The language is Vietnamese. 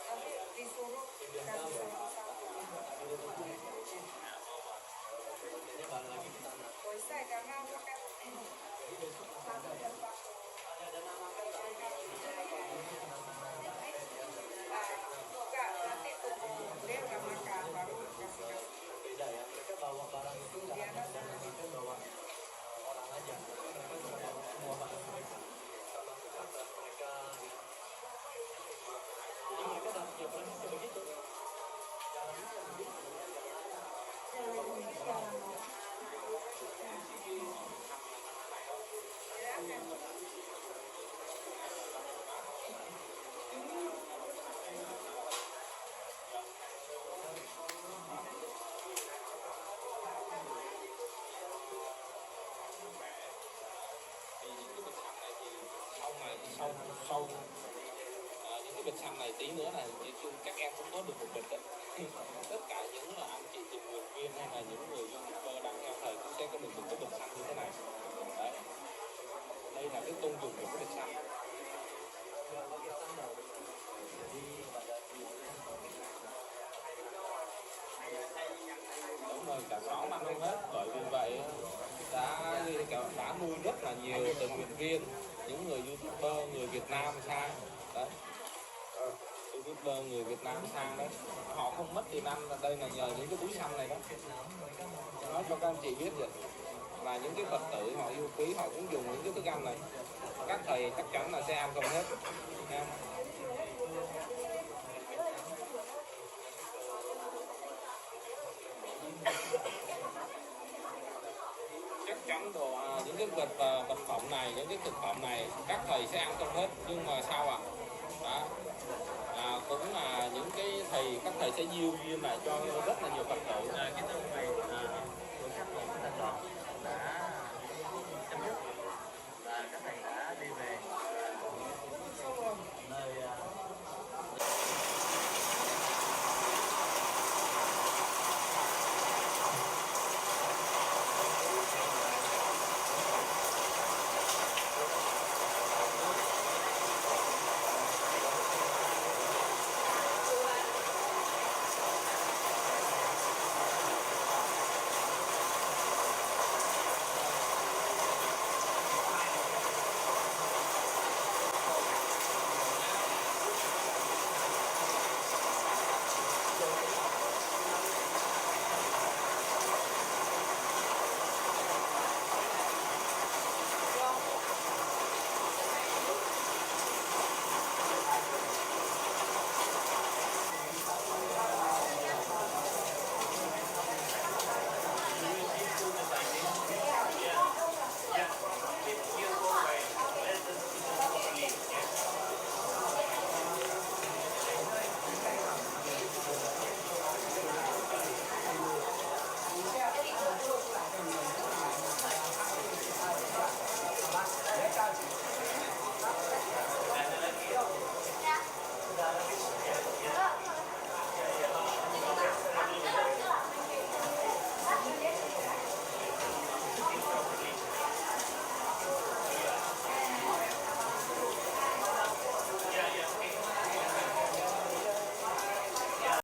Tapi disuruh kasih satu-satu. Oh, saya karena pakai satu dan satu. Enggak, nanti tunggu dia udah makan baru kasih. Beda ya, mereka bawa barang itu nggak ada mereka bawa orang aja, mereka nggak bawa semua barang mereka, termasuk tas mereka. Jadi mereka dapat jawaban itu begitu. Sau những cái bịch xăng này tí nữa là các em cũng có được một bịch đấy. Tất cả những anh chị tình nguyện viên hay là những người YouTuber đang theo thời cũng sẽ có được một cái bịch xăng như thế này. Đấy. Đây là cái công dụng của cái bịch xăng. Đúng rồi, cả xóm ăn không hết. Bởi vì vậy đã nuôi rất là nhiều tình nguyện viên, những người YouTuber người Việt Nam sang đấy, YouTuber người Việt Nam sang đấy, họ không mất tiền ăn, đây là nhờ những cái túi xăng này đó. Nói cho các anh chị biết vậy, và những cái Phật tử họ yêu quý họ cũng dùng những cái thức ăn này, các thầy chắc chắn là sẽ ăn không hết nha. Chắc chắn những cái vật phẩm này, những cái thực phẩm này các thầy sẽ ăn không hết, nhưng mà sao ạ? Cũng là những cái các thầy sẽ diêu duyên lại cho rất là nhiều Phật tử. Cái tông này của các thầy